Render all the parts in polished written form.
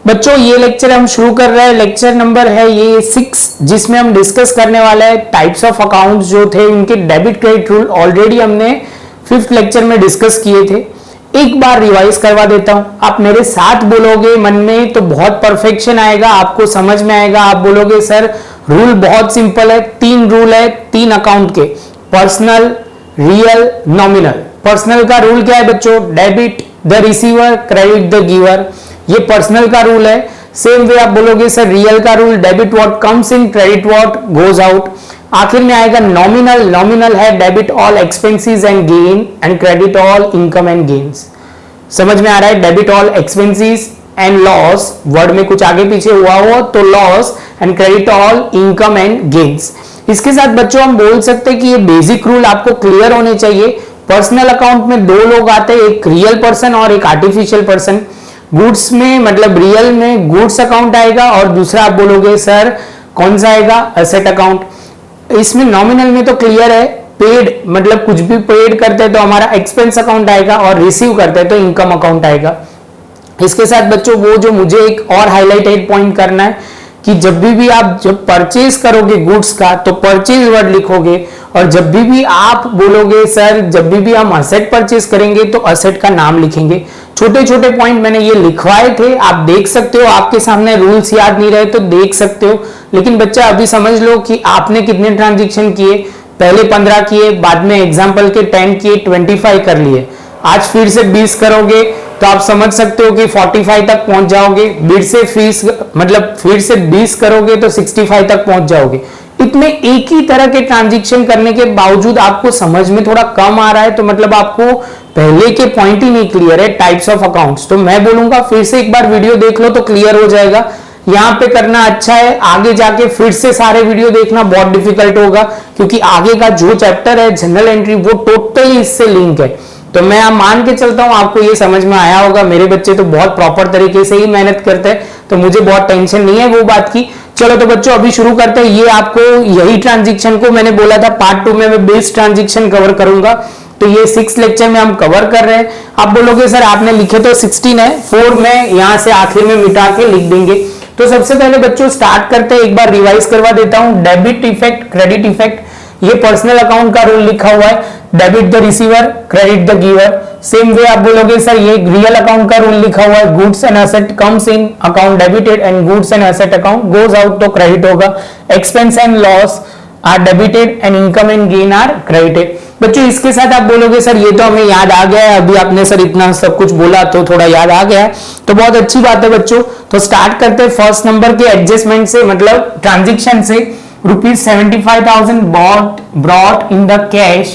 बच्चों ये लेक्चर हम शुरू कर रहे हैं, लेक्चर नंबर है ये 6, जिसमें हम डिस्कस करने वाला है टाइप्स ऑफ अकाउंट्स जो थे उनके डेबिट क्रेडिट रूल। ऑलरेडी हमने 5th लेक्चर में डिस्कस किए थे, एक बार रिवाइज करवा देता हूं। आप मेरे साथ बोलोगे मन में तो बहुत परफेक्शन आएगा, आपको समझ में आएगा। आप बोलोगे सर रूल बहुत सिंपल है, 3 रूल है 3 अकाउंट के, पर्सनल, रियल, नॉमिनल। पर्सनल का रूल क्या है बच्चों? Debit the receiver, credit the giver, ये पर्सनल का रूल है। सेम वे आप बोलोगे सर रियल का rule, debit what comes in, credit what goes out. आखिर में आएगा नॉमिनल, नॉमिनल है debit all expenses and gain and credit all income and gains. समझ में आ रहा है? Debit all expenses and loss, word में कुछ आगे पीछे हुआ हो तो loss, and credit all income and gains. इसके साथ बच्चों हम बोल सकते हैं कि ये बेसिक रूल आपको क्लियर होने चाहिए। पर्सनल अकाउंट में 2 लोग आते हैं, एक रियल पर्सन और एक आर्टिफिशियल पर्सन। गुड्स में मतलब रियल में गुड्स अकाउंट आएगा और दूसरा आप बोलोगे सर कौन सा आएगा? Asset account. इसमें नॉमिनल में तो क्लियर है, पेड मतलब कुछ भी पेड करते हैं तो हमारा एक्सपेंस अकाउंट आएगा और रिसीव करते हैं तो इनकम अकाउंट आएगा। इसके साथ बच्चों वो जो मुझे एक और हाईलाइटेड पॉइंट करना है कि जब भी आप जब परचेज करोगे गुड्स का तो परचेज वर्ड लिखोगे, और जब भी आप बोलोगे सर जब भी हम असेट परचेज करेंगे तो असेट का नाम लिखेंगे। छोटे छोटे पॉइंट मैंने ये लिखवाए थे, आप देख सकते हो। आपके सामने रूल्स याद नहीं रहे तो देख सकते हो, लेकिन बच्चा अभी समझ लो कि आपने कितने ट्रांजेक्शन किए। पहले 15 किए, बाद में एग्जाम्पल के 10 किए, 25 कर लिए। आज फिर से 20 करोगे तो आप समझ सकते हो कि 45 तक पहुंच जाओगे। फिर से 20 करोगे तो 65 तक पहुंच जाओगे। इतने एक ही तरह के ट्रांजेक्शन करने के बावजूद आपको समझ में थोड़ा कम आ रहा है, तो मतलब आपको पहले के पॉइंट ही नहीं क्लियर है टाइप्स ऑफ अकाउंट्स। तो मैं बोलूंगा फिर से एक बार वीडियो देख लो तो क्लियर हो जाएगा। यहाँ पे करना अच्छा है, आगे जाके फिर से सारे वीडियो देखना बहुत डिफिकल्ट होगा, क्योंकि आगे का जो चैप्टर है जनरल एंट्री वो टोटली इससे लिंक है। तो मैं आप मान के चलता हूं आपको ये समझ में आया होगा। मेरे बच्चे तो बहुत प्रॉपर तरीके से ही मेहनत करते हैं, तो मुझे बहुत टेंशन नहीं है वो बात की। चलो तो बच्चों अभी शुरू करते हैं। ये आपको यही ट्रांजेक्शन को मैंने बोला था पार्ट 2 में मैं बेस ट्रांजेक्शन कवर करूंगा, तो ये 6 लेक्चर में हम कवर कर रहे हैं। आप बोलोगे सर आपने लिखे तो 16 है, 4 में यहां से आखिर में मिटा के लिख देंगे। तो सबसे पहले बच्चों स्टार्ट करते हैं, एक बार रिवाइज करवा देता हूं। डेबिट इफेक्ट, क्रेडिट इफेक्ट, ये पर्सनल अकाउंट का रूल लिखा हुआ है, debit the receiver, credit the giver. Same way आप बोलोगे सर ये रियल अकाउंट का रूल लिखा हुआ है, goods and asset comes in account debited and goods and asset account goes out तो क्रेडिट होगा। Expense and loss are debited and income and gain are credited. बच्चों इसके साथ आप बोलोगे सर ये तो हमें याद आ गया है, अभी आपने सर इतना सब कुछ बोला तो थोड़ा याद आ गया है, तो बहुत अच्छी बात है बच्चों। तो स्टार्ट करते हैं फर्स्ट नंबर के एडजस्टमेंट से, मतलब ट्रांजेक्शन से। ₹75,000 brought in the cash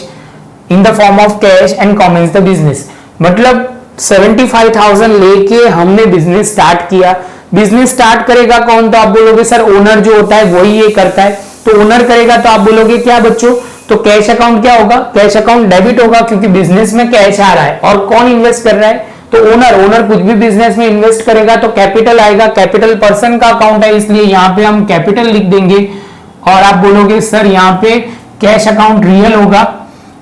in the form of cash and commence the business। मतलब 75,000 लेके हमने बिजनेस स्टार्ट किया। बिजनेस स्टार्ट करेगा कौन? तो आप बोलोगे सर ओनर जो होता है वही ये करता है, तो ओनर करेगा तो आप बोलोगे क्या बच्चों? तो कैश अकाउंट क्या होगा? कैश अकाउंट डेबिट होगा, क्योंकि बिजनेस में कैश आ रहा है। और कौन इन्वेस्ट कर रहा है? तो ओनर। ओनर कुछ भी बिजनेस में इन्वेस्ट करेगा तो कैपिटल आएगा, कैपिटल पर्सन का अकाउंट है, इसलिए यहाँ पे हम कैपिटल लिख देंगे। और आप बोलोगे सर यहाँ पे कैश अकाउंट रियल होगा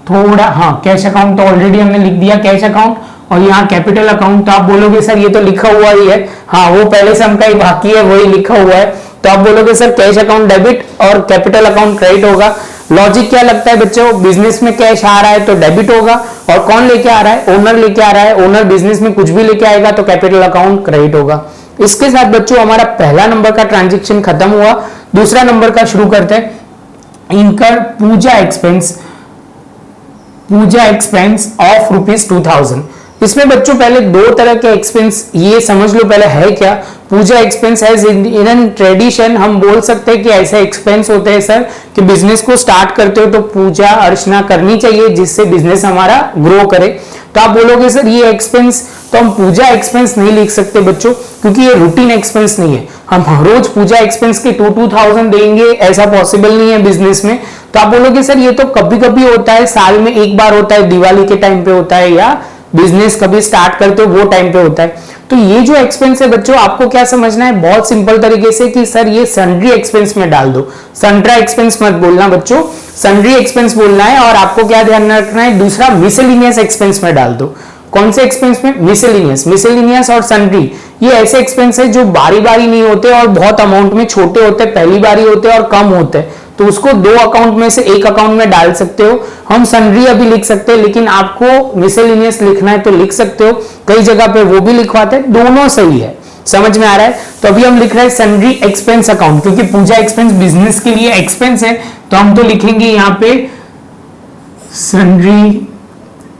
थोड़ा, हाँ कैश अकाउंट तो ऑलरेडी हमने लिख दिया कैश अकाउंट, और यहाँ कैपिटल अकाउंट। तो आप बोलोगे सर ये तो लिखा हुआ ही है, हाँ वो पहले से हमका ही बाकी है वही लिखा हुआ है। तो आप बोलोगे सर कैश अकाउंट डेबिट और कैपिटल अकाउंट क्रेडिट होगा। लॉजिक क्या लगता है बच्चों? बिजनेस में कैश आ रहा है तो डेबिट होगा, और कौन लेके आ रहा है? ओनर लेके आ रहा है। ओनर बिजनेस में कुछ भी लेके आएगा तो कैपिटल अकाउंट क्रेडिट होगा। इसके साथ बच्चों हमारा पहला नंबर का ट्रांजेक्शन खत्म हुआ। दूसरा नंबर का शुरू करते हैं। इनकर पूजा एक्सपेंस ऑफ ₹2,000। इसमें बच्चों पहले 2 तरह के एक्सपेंस ये समझ लो पहले है क्या। पूजा एक्सपेंस है इन ट्रेडिशन, हम बोल सकते हैं कि ऐसे एक्सपेंस होते हैं सर कि बिजनेस को स्टार्ट करते हो तो पूजा अर्चना करनी चाहिए जिससे बिजनेस हमारा ग्रो करे। तो आप बोलोगे सर ये एक्सपेंस, तो हम पूजा एक्सपेंस नहीं लिख सकते बच्चों, क्योंकि ये रूटीन एक्सपेंस नहीं है। हम रोज पूजा एक्सपेंस के 2,000 देंगे, ऐसा पॉसिबल नहीं है बिजनेस में। तो आप बोलोगे सर ये तो कभी कभी होता है, साल में एक बार होता है, दिवाली के टाइम पे होता है, या बिजनेस कभी स्टार्ट करते हो वो टाइम पे होता है। तो ये जो एक्सपेंस है बच्चों आपको क्या समझना है बहुत सिंपल तरीके से कि सर ये सन्ड्री एक्सपेंस में डाल दो। सन्ड्रा एक्सपेंस मत बोलना बच्चों, सन्ड्री एक्सपेंस बोलना है। और आपको क्या ध्यान रखना है? दूसरा मिसलेनियस एक्सपेंस में डाल दो। कौन से एक्सपेंस में? मिसेलिनियस। मिसेलिनियस और सन्ड्री ये ऐसे एक्सपेंस है जो बारी बारी नहीं होते और बहुत अमाउंट में छोटे होते, पहली बारी होते और कम होते, तो उसको दो अकाउंट में से एक अकाउंट में डाल सकते हो। हम सन्ड्री अभी लिख सकते हैं, लेकिन आपको मिसेलिनियस लिखना है तो लिख सकते हो, कई जगह पे वो भी लिखवाते हैं, दोनों सही है। समझ में आ रहा है? तो अभी हम लिख रहे हैं सन्ड्री एक्सपेंस अकाउंट, क्योंकि पूजा एक्सपेंस बिजनेस के लिए एक्सपेंस है, तो हम तो लिखेंगे यहाँ पे सन्ड्री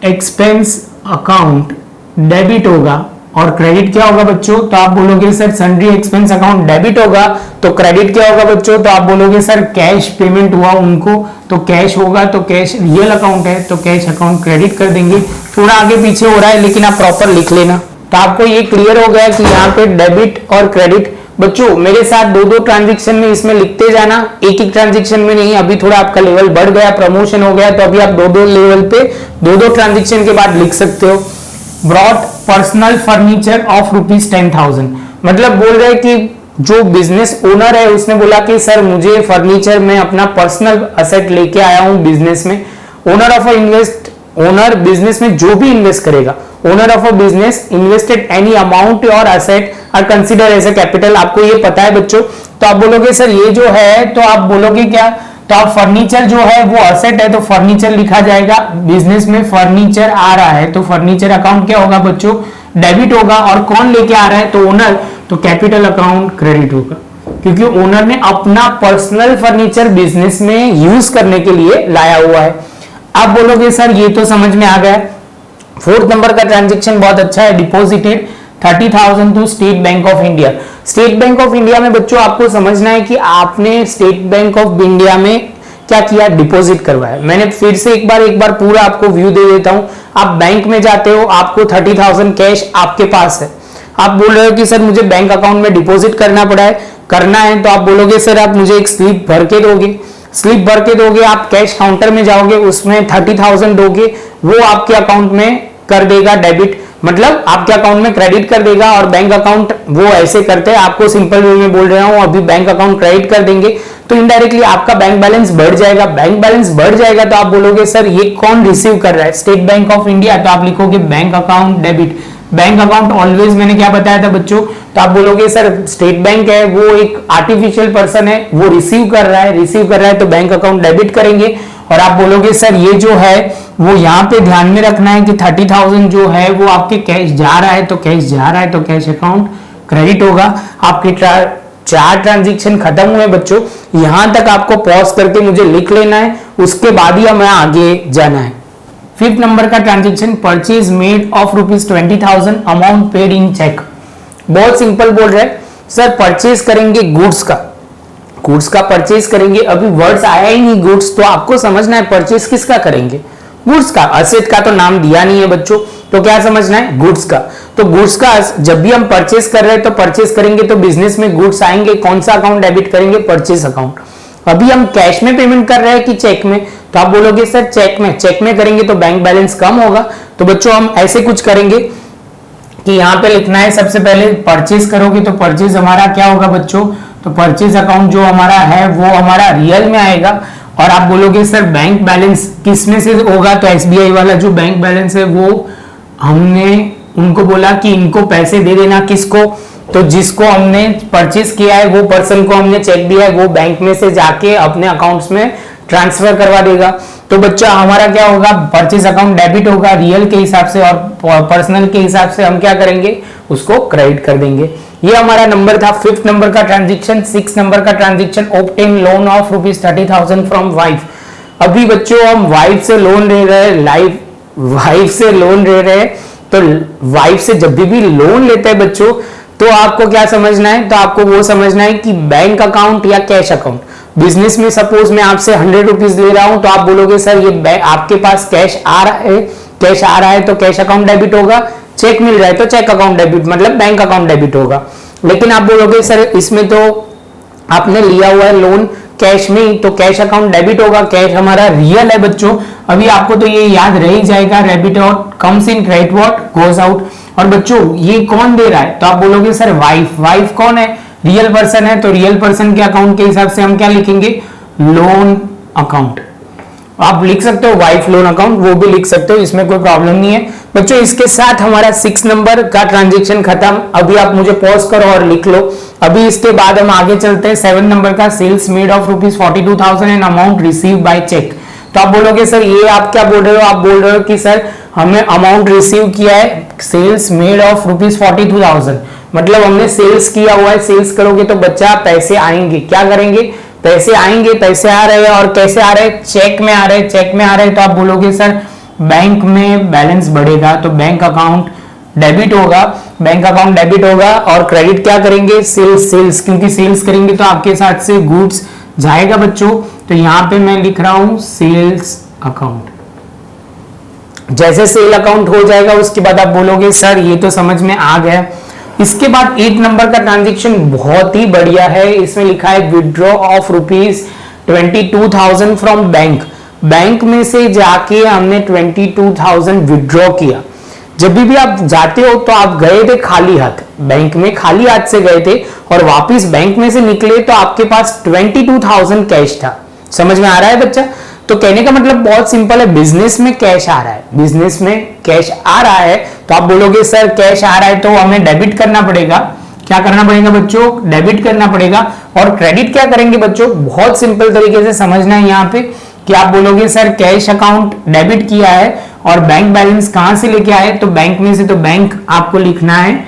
एक्सपेंस अकाउंट डेबिट होगा और क्रेडिट क्या होगा बच्चों? तो आप बोलोगे sir sundry expense account debit होगा, तो क्रेडिट क्या होगा बच्चों? तो आप बोलोगे सर कैश पेमेंट हुआ उनको, तो कैश होगा, तो कैश रियल अकाउंट है तो कैश अकाउंट क्रेडिट कर देंगे। थोड़ा आगे पीछे हो रहा है लेकिन आप प्रॉपर लिख लेना। तो आपको ये क्लियर हो गया कि यहाँ पे डेबिट और क्रेडिट। बच्चों मेरे साथ दो दो ट्रांजेक्शन में इसमें लिखते जाना, एक एक ट्रांजेक्शन में नहीं। अभी थोड़ा आपका लेवल बढ़ गया, प्रमोशन हो गया, तो अभी आप दो दो लेवल पे दो दो ट्रांजेक्शन के बाद लिख सकते हो। ब्रॉट पर्सनल फर्नीचर ऑफ ₹10,000, मतलब बोल रहे कि जो बिजनेस ओनर है उसने बोला कि सर मुझे फर्नीचर में अपना पर्सनल असेट लेके आया हूं बिजनेस में। ओनर ऑफ ओनर बिजनेस में जो भी इन्वेस्ट करेगा, owner of a business invested any amount और asset are consider as a capital. आपको ये पता है बच्चों, तो आप बोलोगे सर ये जो है, तो आप बोलोगे क्या? तो आप फर्नीचर जो है वो असेट है, तो फर्नीचर लिखा जाएगा। बिजनेस में फर्नीचर आ रहा है तो फर्नीचर अकाउंट क्या होगा बच्चों? डेबिट होगा। और कौन लेके आ रहा है? तो ओनर, तो कैपिटल अकाउंट क्रेडिट होगा, क्योंकि ओनर ने अपना पर्सनल फर्नीचर बिजनेस में यूज करने के लिए लाया हुआ है। आप बोलोगे सर ये तो समझ में आ गया। फोर्थ नंबर का ट्रांजेक्शन बहुत अच्छा है, deposited 30,000 to State Bank of India. State Bank of India में बच्चों आपको समझना है कि आपने स्टेट बैंक ऑफ इंडिया में क्या किया? डिपॉजिट करवाया। मैंने फिर से एक बार पूरा आपको व्यू दे देता हूं। आप बैंक में जाते हो, आपको 30,000 कैश आपके पास है, आप बोल रहे हो कि सर मुझे बैंक अकाउंट में डिपॉजिट करना है, तो आप बोलोगे सर आप मुझे एक स्लिप भर के दोगे। स्लिप भर के दोगे, आप कैश काउंटर में जाओगे, उसमें 30,000 दोगे, वो आपके अकाउंट में कर देगा डेबिट, मतलब आपके अकाउंट में क्रेडिट कर देगा। और बैंक अकाउंट वो ऐसे करते हैं, आपको सिंपल वे में बोल रहा हूं, अभी बैंक अकाउंट क्रेडिट कर देंगे तो इनडायरेक्टली आपका बैंक बैलेंस बढ़ जाएगा। बैंक बैलेंस बढ़ जाएगा तो आप बोलोगे सर ये कौन रिसीव कर रहा है? स्टेट बैंक ऑफ इंडिया, तो आप लिखोगे bank account debit. Bank account always मैंने क्या बताया था बच्चों? तो आप बोलोगे सर स्टेट बैंक है, वो एक आर्टिफिशियल पर्सन है, वो रिसीव कर रहा है तो बैंक अकाउंट डेबिट करेंगे। और आप बोलोगे सर ये जो है वो यहाँ पे ध्यान में रखना है कि 30,000 जो है वो आपके कैश जा रहा है, तो कैश अकाउंट क्रेडिट होगा। आपके चार ट्रांजेक्शन खत्म हुए बच्चों, यहां तक आपको पॉज करके मुझे लिख लेना है, उसके बाद ही हमें आगे जाना है। फिफ्थ नंबर का transaction, purchase made of ₹20,000, amount paid in cheque. बहुत सिंपल बोल रहे सर, परचेज करेंगे गुड्स का परचेज करेंगे। अभी वर्ड्स आया ही नहीं गुड्स, तो आपको समझना है परचेज किसका करेंगे? गुड्स का। असेट का तो नाम दिया नहीं है बच्चों, तो क्या समझना है? गुड्स का। तो गुड्स का जब भी हम परचेज कर रहे हैं तो परचेज करेंगे तो बिजनेस में गुड्स आएंगे, कौन सा अकाउंट डेबिट करेंगे? Purchase account. अभी हम कैश में पेमेंट कर रहे हैं कि चेक में? तो आप बोलोगे सर चेक में करेंगे तो बैंक बैलेंस कम होगा। तो बच्चों हम ऐसे कुछ करेंगे कि यहाँ पे लिखना है, सबसे पहले परचेज करोगे तो परचेज हमारा क्या होगा बच्चों? तो परचेज अकाउंट जो हमारा है वो हमारा रियल में आएगा। और आप बोलोगे सर बैंक बैलेंस किस में से होगा? तो एसबीआई वाला जो बैंक बैलेंस है वो हमने उनको बोला कि इनको पैसे दे देना। किसको? तो जिसको हमने परचेज किया है वो पर्सन को हमने चेक दिया है, वो बैंक में से जाके अपने अकाउंट्स में ट्रांसफर करवा देगा। तो बच्चा हमारा क्या होगा? परचेज अकाउंट डेबिट होगा रियल के हिसाब से, और पर्सनल के हिसाब से हम क्या करेंगे? उसको क्रेडिट कर देंगे। ये हमारा नंबर था फिफ्थ नंबर का ट्रांजेक्शन। सिक्स नंबर का transaction, obtain loan of ₹30,000 from wife. अभी बच्चों हम वाइफ से लोन ले रहे हैं, वाइफ से लोन ले रहे हैं, तो वाइफ से जब भी लोन लेते हैं बच्चों, तो आपको क्या समझना है? तो आपको वो समझना है कि बैंक अकाउंट या कैश अकाउंट। बिजनेस में सपोज मैं आपसे 100 रुपीज ले रहा हूं, तो आप बोलोगे सर ये आपके पास कैश आ रहा है तो कैश अकाउंट डेबिट होगा, चेक मिल रहा है तो चेक अकाउंट डेबिट, मतलब बैंक अकाउंट डेबिट होगा। लेकिन आप बोलोगे सर इसमें तो आपने लिया हुआ है लोन कैश में, तो कैश अकाउंट डेबिट होगा, कैश हमारा रियल है बच्चों। अभी आपको तो ये याद रह ही जाएगा, debit out comes in, credit what goes out. और बच्चों ये कौन दे रहा है? तो आप बोलोगे सर वाइफ कौन है? रियल पर्सन है, तो रियल पर्सन के अकाउंट के हिसाब से हम क्या लिखेंगे? Loan account. आप लिख सकते हो वाइफ लोन अकाउंट, वो भी लिख सकते हो, इसमें कोई प्रॉब्लम नहीं है बच्चों। इसके साथ हमारा 6 नंबर का ट्रांजेक्शन खत्म। अभी आप मुझे पॉज करो और लिख लो। अभी इसके बाद हम आगे चलते हैं 7 नंबर का, sales made of ₹42,000 and amount receive by cheque. तो आप बोलोगे सर ये आप क्या बोल रहे हो? आप बोल रहे हो कि सर हमने अमाउंट रिसीव किया है, सेल्स मेड ऑफ ₹42,000, मतलब हमने सेल्स किया हुआ है। सेल्स करोगे तो बच्चा पैसे आएंगे, क्या करेंगे? पैसे आएंगे, पैसे आ रहे हैं। और कैसे आ रहे हैं? चेक में आ रहे हैं, चेक में आ रहे हैं। तो आप बोलोगे सर बैंक में बैलेंस बढ़ेगा, तो बैंक अकाउंट डेबिट होगा, बैंक अकाउंट डेबिट होगा। और क्रेडिट क्या करेंगे? सेल्स, सेल्स, क्योंकि सेल्स करेंगे तो आपके साथ से गुड्स जाएगा बच्चों। तो यहां पे मैं लिख रहा हूं सेल्स अकाउंट। जैसे सेल अकाउंट हो जाएगा उसके बाद आप बोलोगे सर ये तो समझ में आ गया। इसके बाद 8 नंबर का ट्रांजैक्शन बहुत ही बढ़िया है। इसमें लिखा है withdraw of ₹22,000 from bank. Bank में से जाके हमने 22,000 विड्रॉ किया। जब भी आप जाते हो तो आप गए थे खाली हाथ, बैंक में खाली हाथ से गए थे और वापस बैंक में से निकले तो आपके पास 22,000 कैश था। समझ में आ रहा है बच्चा? तो कहने का मतलब बहुत सिंपल है, बिजनेस में कैश आ रहा है, बिजनेस में कैश आ रहा है। तो आप बोलोगे सर कैश आ रहा है तो हमें डेबिट करना पड़ेगा। क्या करना पड़ेगा बच्चों? डेबिट करना पड़ेगा। और क्रेडिट क्या करेंगे बच्चों? बहुत सिंपल तरीके से समझना है यहाँ पे कि आप बोलोगे सर कैश अकाउंट डेबिट किया है और बैंक बैलेंस कहां से लेके आए? तो बैंक में से, तो बैंक आपको लिखना है,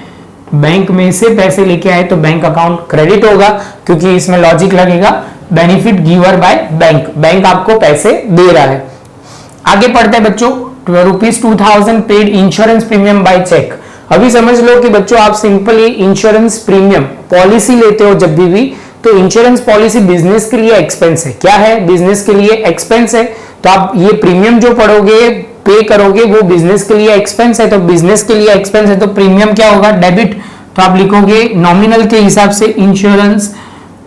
बैंक में से पैसे लेके आए तो बैंक अकाउंट क्रेडिट होगा, क्योंकि इसमें लॉजिक लगेगा benefit giver by bank, bank आपको पैसे दे रहा है। आगे पढ़ते हैं बच्चों, ₹2,000 paid insurance premium by cheque. अभी समझ लो कि बच्चों आप सिंपली इंश्योरेंस प्रीमियम पॉलिसी लेते हो जब भी तो इंश्योरेंस पॉलिसी बिजनेस के लिए एक्सपेंस है। क्या है? बिजनेस के लिए एक्सपेंस है। तो आप ये प्रीमियम जो पढ़ोगे, पे करोगे, वो बिजनेस के लिए एक्सपेंस है। तो बिजनेस के लिए एक्सपेंस है तो प्रीमियम क्या होगा? डेबिट। तो आप लिखोगे नॉमिनल के हिसाब से इंश्योरेंस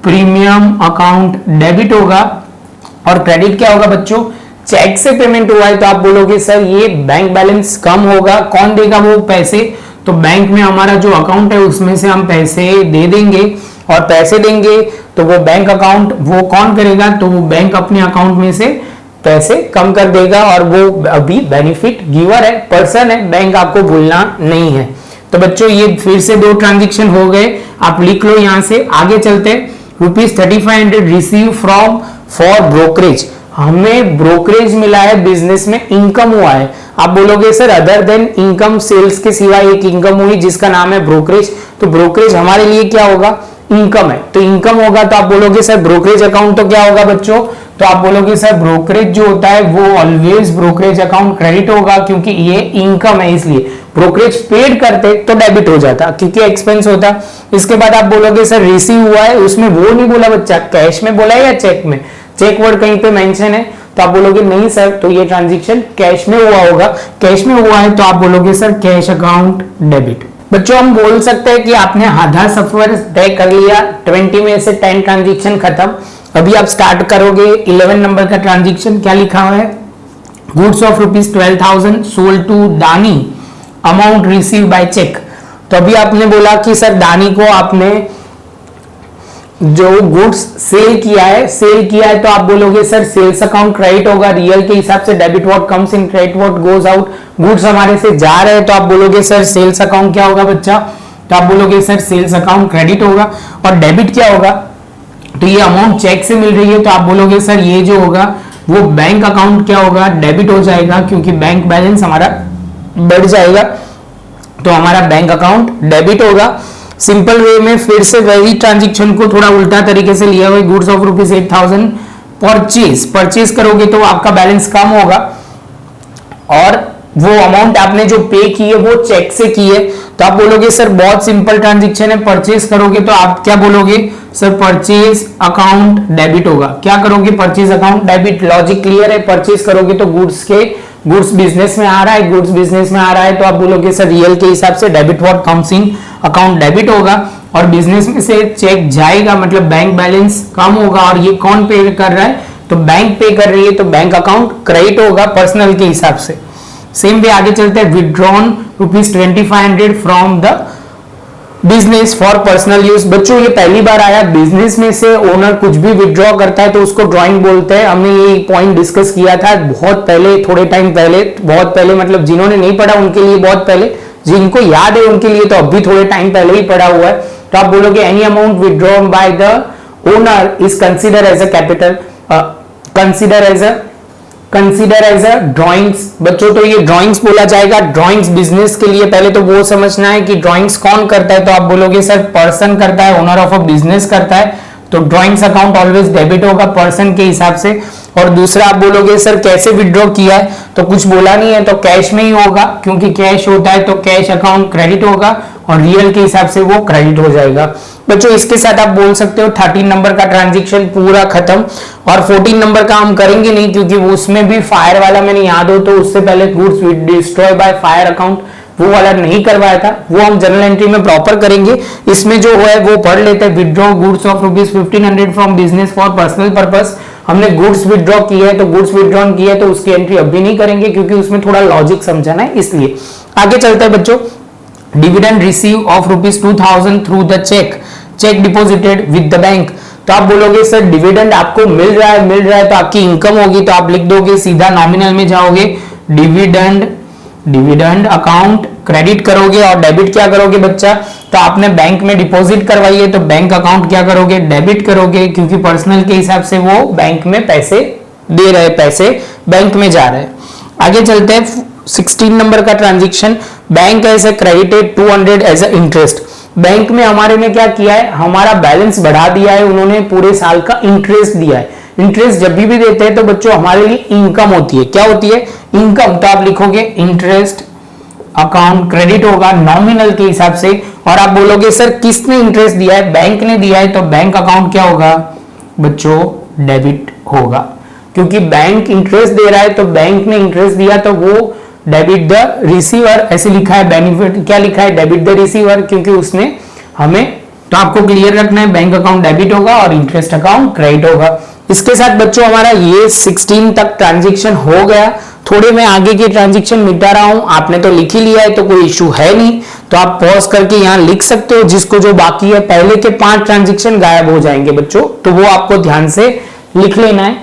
प्रीमियम अकाउंट डेबिट होगा। और क्रेडिट क्या होगा बच्चों? चेक से पेमेंट हुआ है तो आप बोलोगे सर ये बैंक बैलेंस कम होगा, कौन देगा वो पैसे? तो बैंक में हमारा जो अकाउंट है उसमें से हम पैसे दे देंगे। और पैसे देंगे तो वो बैंक अकाउंट वो कौन करेगा? तो वो बैंक अपने अकाउंट में से पैसे कम कर देगा। और वो अभी बेनिफिट गिवर है, पर्सन है, बैंक आपको भूलना नहीं है। तो बच्चों ये फिर से 2 ट्रांजेक्शन हो गए, आप लिख लो यहां से। आगे चलते हैं, ₹3500 रिसीव फ्रॉम फॉर ब्रोकरेज। हमें ब्रोकरेज मिला है, बिजनेस में इनकम हुआ है। आप बोलोगे sir other than income, sales के सिवा एक इनकम हुई जिसका नाम है ब्रोकरेज। तो ब्रोकरेज हमारे लिए क्या होगा? इनकम है। तो इनकम होगा तो आप बोलोगे सर ब्रोकरेज अकाउंट तो क्या होगा बच्चों? तो आप बोलोगे सर ब्रोकरेज जो होता है वो ऑलवेज ब्रोकरेज अकाउंट क्रेडिट होगा, क्योंकि ये इनकम है इसलिए। ब्रोकरेज पेड करते तो डेबिट हो जाता क्योंकि एक्सपेंस होता। इसके बाद आप बोलोगे सर रिसीव हुआ है, उसमें वो नहीं बोला बच्चा, कैश में बोला है या चेक में? चेक वर्ड कहीं पे मेंशन है तो आप बोलोगे नहीं सर, तो ये ट्रांजैक्शन कैश में हुआ होगा। कैश में हुआ है तो आप बोलोगे सर कैश अकाउंट डेबिट। बच्चों हम बोल सकते हैं कि आपने आधा सफर तय कर लिया, 20 में से 10 ट्रांजैक्शन खत्म। अभी आप स्टार्ट करोगे 11 नंबर का ट्रांजैक्शन। क्या लिखा हुआ है? गुड्स ऑफ ₹12,000 सोल्ड टू दानी, अमाउंट रिसीव बाय चेक। तो अभी आपने बोला कि सर दानी को आपने जो गुड्स सेल किया है तो आप बोलोगे सर सेल्स अकाउंट क्रेडिट होगा, रियल के हिसाब से debit what comes in, credit what goes out. Goods हमारे से जा रहे हैं तो आप बोलोगे सर सेल्स अकाउंट क्या होगा बच्चा? तो आप बोलोगे सर सेल्स अकाउंट क्रेडिट होगा। और डेबिट क्या होगा? तो ये अमाउंट चेक से मिल रही है तो आप बोलोगे सर ये जो होगा वो बैंक अकाउंट क्या होगा? डेबिट हो जाएगा, क्योंकि बैंक बैलेंस हमारा बढ़ जाएगा तो हमारा बैंक अकाउंट डेबिट होगा। सिंपल वे में फिर से वही ट्रांजैक्शन को थोड़ा उल्टा तरीके से लिया हुआ, गुड्स ऑफ ₹8,000 परचेज करोगे तो आपका बैलेंस कम होगा। और वो अमाउंट आपने जो पे की है वो चेक से की है तो आप बोलोगे सर बहुत सिंपल ट्रांजैक्शन है, परचेज करोगे तो आप क्या बोलोगे? सर परचेज अकाउंट डेबिट होगा। क्या करोगे? Purchase account debit. Logic clear है? परचेज करोगे तो गुड्स बिजनेस में आ रहा है, गुड्स बिजनेस में आ रहा है तो आप बोलोगे सर रियल के हिसाब से debit what comes in, account debit होगा। और बिजनेस में से चेक जाएगा मतलब बैंक बैलेंस कम होगा। और ये कौन पे कर रहा है? तो बैंक पे कर रही है तो बैंक अकाउंट क्रेडिट होगा पर्सनल के हिसाब से। सेम वे आगे चलते हैं, withdrawn ₹2500 from the business for personal use, बच्चों ये पहली बार आया। बिजनेस में से ओनर कुछ भी विड्रॉ करता है तो उसको ड्राइंग बोलते हैं। हमने ये पॉइंट डिस्कस किया था बहुत पहले, थोड़े टाइम पहले, बहुत पहले मतलब जिन्होंने नहीं पढ़ा उनके लिए बहुत पहले, जिनको याद है उनके लिए तो अभी थोड़े टाइम पहले ही पढ़ा हुआ है। तो आप बोलोगे any amount withdrawn by the owner is consider as a capital, consider as a drawings. बच्चों तो ये ड्राइंग्स बोला जाएगा। ड्राइंग्स बिजनेस के लिए पहले तो वो समझना है कि ड्राइंग्स कौन करता है, तो आप बोलोगे सर पर्सन करता है, ओनर ऑफ अ बिजनेस करता है, तो ड्राइंग्स अकाउंट ऑलवेज डेबिट होगा पर्सन के हिसाब से। और दूसरा आप बोलोगे सर कैसे विड्रॉ किया है, तो कुछ बोला नहीं है तो कैश में ही होगा, क्योंकि कैश होता है तो कैश अकाउंट क्रेडिट होगा और रियल के हिसाब से वो क्रेडिट हो जाएगा। बच्चों इसके साथ आप बोल सकते हो 13 नंबर का ट्रांजैक्शन पूरा खत्म। और 14 नंबर का हम करेंगे नहीं, क्योंकि उसमें भी फायर वाला मैंने याद हो तो उससे पहले goods destroy by fire account वो वाला नहीं करवाया था, वो हम जनरल एंट्री में प्रॉपर करेंगे। इसमें जो है वो पढ़ लेते हैं, withdraw goods of ₹1500 from business for personal purpose. हमने गुड्स विड्रॉ किए है तो गुड्स विड्रॉ किए है तो उसकी एंट्री अभी नहीं करेंगे, क्योंकि उसमें थोड़ा लॉजिक समझाना है, इसलिए आगे चलते हैं बच्चों। Dividend receive of ₹2000 through the check deposited with the bank. तो आप बोलोगे सर डिविडेंड आपको मिल रहा है तो आपकी इनकम होगी, तो आप लिख दोगे सीधा नॉमिनल में जाओगे, डिविडेंड अकाउंट क्रेडिट करोगे और डेबिट क्या करोगे बच्चा, तो आपने बैंक में डिपॉजिट करवाई है तो बैंक अकाउंट क्या करोगे, डेबिट करोगे, क्योंकि पर्सनल के हिसाब से वो बैंक में पैसे दे रहे, पैसे बैंक में जा रहे हैं। आगे चलते हैं 16 नंबर का transaction. Bank as a credited 200 as a interest. Bank में हमारे ने क्या किया है, हमारा बैलेंस बढ़ा दिया है, उन्होंने पूरे साल का इंटरेस्ट दिया है। इंटरेस्ट जब भी देते हैं तो बच्चों हमारे लिए इनकम होती है, क्या होती है, इनकम। तो आप लिखोगे इंटरेस्ट अकाउंट क्रेडिट होगा नॉमिनल के हिसाब से। और आप बोलोगे सर किसने इंटरेस्ट दिया है, बैंक ने दिया है, तो बैंक अकाउंट क्या होगा बच्चों, डेबिट होगा, क्योंकि बैंक इंटरेस्ट दे रहा है तो बैंक ने इंटरेस्ट दिया तो वो डेबिट द रिसीवर, ऐसे लिखा है, बेनिफिट क्या लिखा है, डेबिट द रिसीवर, क्योंकि उसने हमें, तो आपको क्लियर रखना है बैंक अकाउंट डेबिट होगा और इंटरेस्ट अकाउंट क्रेडिट होगा। इसके साथ बच्चों हमारा ये 16 तक ट्रांजैक्शन हो गया। थोड़े मैं आगे के ट्रांजैक्शन मिटा रहा हूं, आपने तो लिख ही लिया है तो कोई इशू है नहीं, तो आप पॉज करके यहां लिख सकते हो, जिसको जो बाकी है, पहले के 5 ट्रांजैक्शन गायब हो जाएंगे बच्चों, तो वो आपको ध्यान से लिख लेना है।